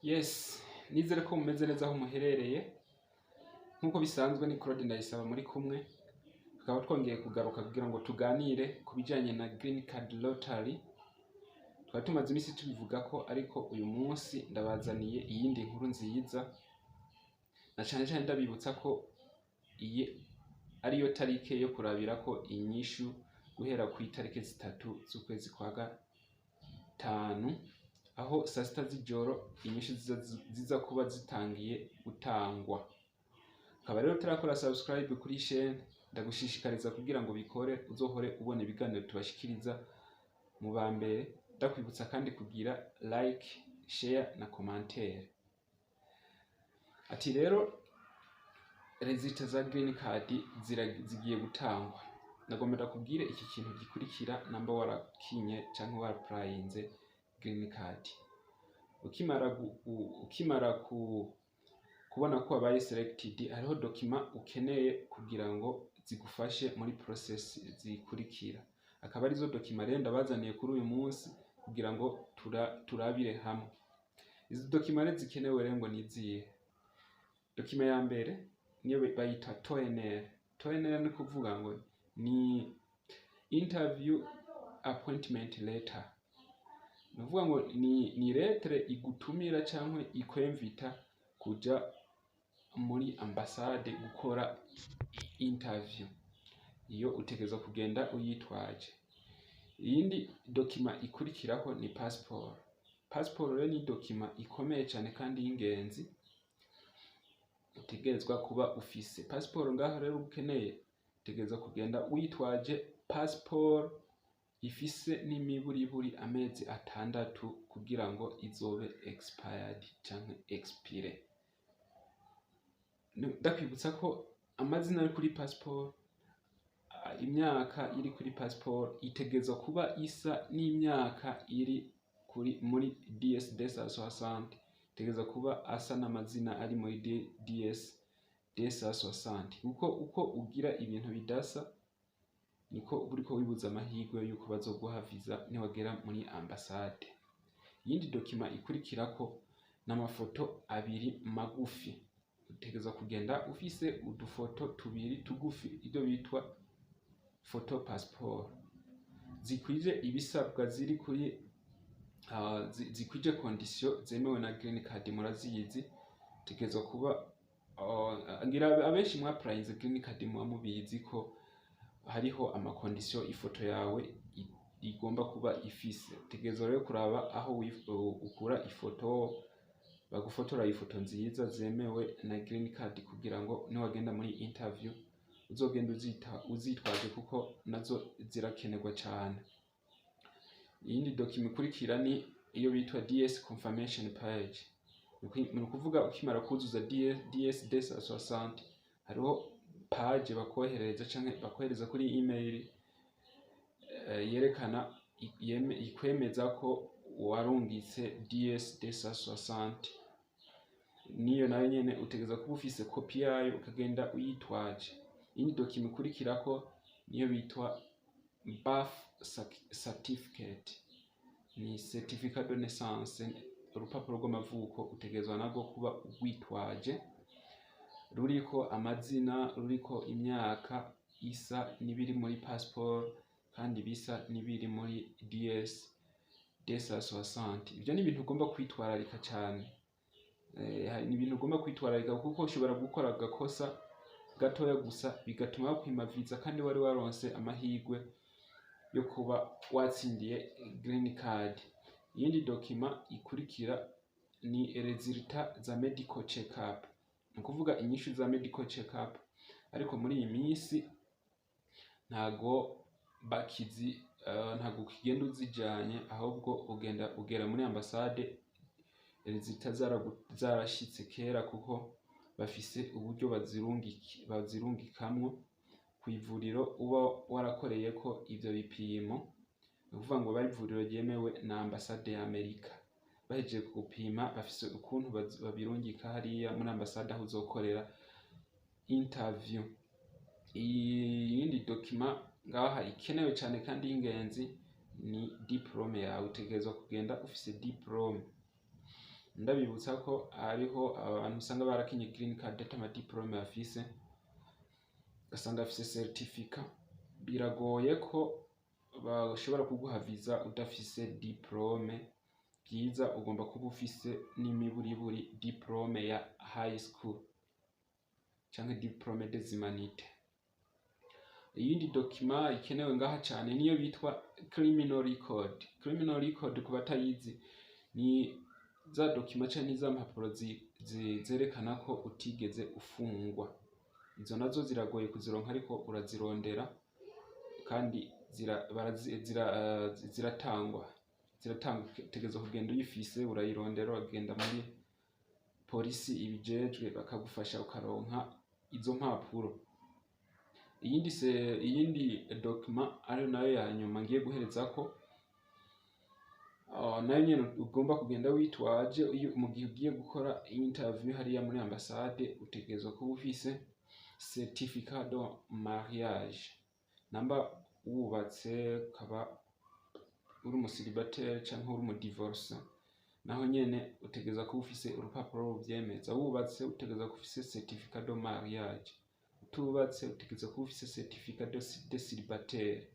Yes, nizere ko mumeze neza aho muherereye. Nkuko bisanzwe ni Claude Ndayisaba muri kumwe. Tukaba twongeye kugaruka kugira ngo tuganire ku bijyanye na Green Card Lottery. Twari tumaze iminsi tubivuga ko, ariko uyu munsi ndabazaniye iyindi nkuru nziza. Na cyane cyane ndabibutsa ko iyi ariyo tarike yo kurabira ko inyishu guhera ku itariki 3 z'ukwezi kwa gatanu, aho saa sita z'ijoro inyishu ziza kuba zitangiye gutangwa. Ukaba rero utarakora subscribe kuri chaîne, ndagushishikariza kugira ngo bikore uzohore ubona ibiganiro tubashikiriza mu ba mbere. Ndakwibutsa kandi kugira like, share na commentaire. Ati rero results za Green Card zigiye gutangwa. Nagomera kubwire iki kintu gikurikira namba warakinye canke waraplayinze Green Card. Ukimara kubona ko wabaye selected, hariho document ukeneye kugira ngo zigufashe muri process zikurikira. Akaba arizo document rero ndabazaniye kuri uyu munsi kugira ngo turabire hamwe. Izo document zikenewe rero ngo niziye. Document ya mbere niyo bayita TOENR. TOENR ni kuvuga ngo ni interview appointment letter. Nuvuga ngo ni lettre igutumira cyangwa ikwemvita kuja muri ambassade gukora interview. Iyo utegereza kugenda uyitwaje. Iyindi document ikurikiraho ni passport. Passport rero ni document ikomeye cyane kandi y'ingenzi utegerezwa kuba ufise. Passport ngaho rero ukeneye utegereza kugenda uyitwaje passport ifise n'imiburiburi amezi 6 kugira ngo izobe expired cyangwa expire. Ndakwibutsa ko amazina ari kuri passport, imyaka iri kuri passport itegereza kuba isa n'imyaka iri muri DS 260. Itegereza kuba asa n'amazina ari muri DS 260. Uko ugira ibintu bidasa niko uriko wibuza amahirwe yuko bazoguha visa niwagera muri ambassade. Yindi document ikurikirako n'amafoto 2 magufi. Utegereza kugenda ufise udufoto 2 tugufi, ibyo bitwa photo passport. Zikwije ibisabwa ziri kuri zikwije condition zemewe na Green Card muraziyizi. Utegereza kuba ngira abenshi mwa applyinze Green Card mubizi ko hariho amakondisiyo ifoto yawe igomba kuba ifise. Utegereza rero kuraba aho ukura ifoto, bagufotora ifoto nziza zemewe na Green Card kugira ngo niwagenda muri interview uzogenda uzitwaje kuko nazo zirakenerwa cyane. Iyindi document ikurikira ni iyo bitwa DS confirmation page. Ni kuvuga ukimara kuzuza DS 260 hariho page bakohereza canke bakohereza kuri email yerekana ikwemeza ko warungitse DS 260. Niyo nayo nyene utegeza kuba ufise copy yayo ukagenda uyitwaje. Indi document ikurikirako niyo bitwa birth certificate. Ni certificate de naissance, urupapuro rw'amavuko utegezwa nago kuba ugwitwaje, ruriko amazina, ruriko imyaka isa nibiri muri passport kandi bisa nibiri muri DS 260. Ibyo ni ibintu ugomba kwitwararika cyane. Ni ibintu ugomba kwitwararika kuko ushobora gukora agakosa gatoya gusa bigatuma bakwima visa kandi wari waronse amahirwe yo kuba watsindiye Green Card. Iyindi document ikurikira ni resulta za medical check up. Ni kuvuga inyishu za medical check up, ariko muri iyi minsi ntago kigenda uzijanye, ahubwo ugera muri ambassade resulta zarashitse kera kuko bafise uburyo bazirungikamwo ku ivuriro uba warakoreye ko ivyo bipimo. Ni kuvuga ngo bari ivuriro ryemewe na ambassade ya Amerika. Bahejeje gupima bafise ukuntu babirungika hariya muri ambassade aho uzokorera interview. Iyindi document ngaha ikenewe cyane kandi y'ingenzi ni diplome yawe. Utegerezwa kugenda ufise diplome. ndabibutsa ko hariho abantu usanga barakinye green card ata amadiplome bafise, ugasanga afise certificat, biragoye ko bashobora kuguha visa udafise diplome. Byiza ugomba kuba ufise n'imiburiburi diplome ya high school canke diplome des humanités. Iyindi document ikenewe ngaha cyane niyo bitwa criminal record. Criminal record ku batayizi ni za document canke za mpapuro zerekana ko utigeze ufungwa. Izo nazo ziragoye kuzironka ariko urazirondera kandi ziratangwa. Utegerezwa kugenda uyifise, urayirondera, uragenda muri polisi ibijejwe bakagufasha ukaronka izo mpapuro. Iyindi document ari nayo ya nyuma ngiye guhereza ko nayo nyene ugomba kugenda witwaje mu gihe ugiye gukora interview hariya muri ambassade, utegerezwa kuba ufise certificat de mariage. Namba wubatse ukaba uri umusilibateri canke uri umudivorce, naho nyene utegerezwa kuba ufise urupapuro ruvyemeza. Wubatse utegerezwa kuba ufise certificat de mariage, utubatse utegerezwa kuba ufise certificat de célibataire.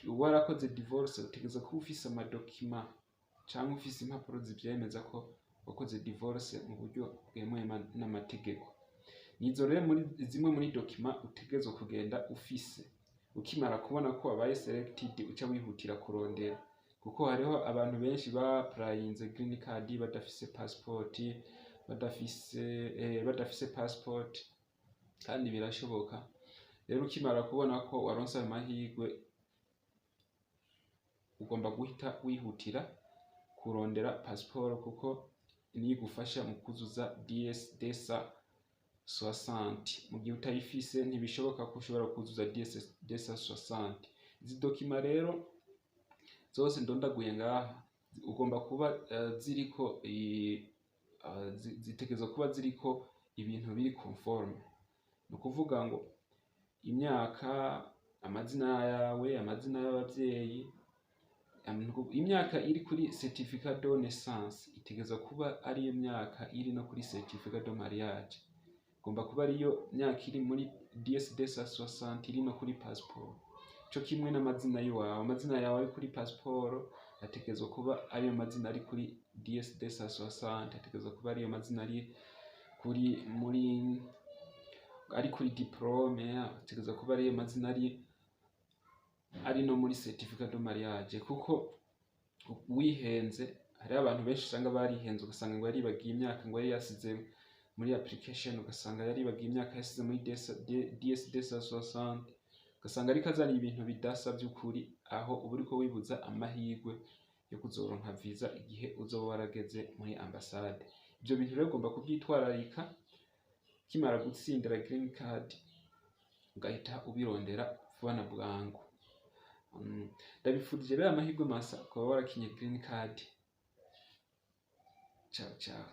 Warakoze divorce utegerezwa kuba ufise amadokima canke ufise impapuro zivyemeza ko wakoze divorce mu buryo bwemewe n'amategeko. Nizo rero zimwe muri document utegerezwa kugenda ufise. Ukimara kubona ko wabaye selected uca wihutira kurondera, kuko hariho abantu benshi baplayinze green card badafise passport kandi birashoboka. Rero ukimara kubona ko waronse amahirwe, ugomba guhita wihutira kurondera passport, kuko niyo igufasha mu kuzuza DS-260. Mu gihe utayifise ntibishoboka ko ushobora kuzuza DS-260. Izi document rero zose ndondaguye ngaha ugomba kuba ziriko zitegerezwa kuba ziriko ibintu biri conforme. Ni ukuvuga ngo imyaka, amazina yawe, amazina y'abavyeyi. Imyaka iri kuri certificat de naissance itegerezwa kuba ariyo myaka iri no kuri certificat de mariage. Gomba kuba ariyo myaka iri muri DS-260 iri no kuri passport. Cyo kimwe n'amazina yawe, amazina yawe ari kuri passport ategerezwa kuba ariyo mazina ari kuri DS-260, ategerezwa kuba ariyo mazina ari kuri diplome, ategerezwa kuba ariyo mazina ari no muri certificat de mariage. Kuko wihenze, hari abantu benshi usanga barihenze, ugasanga ngo yaribagiye imyaka ngo yari yasize muri application, ugasanga yaribagiye imyaka yasize muri DS-260, ugasanga ariko azana ibintu bidasa by'ukuri, aho uba uriko wibuza amahirwe yo kuzoronka visa igihe uzoba warageze muri ambassade. Ibyo bintu rero ugomba kubyitwararika. Kimara gutsindira green card ugahita ubirondera vuba na bwangu. Ndabifurije rero amahirwe masa kuba warakinye green card. Ciao ciao.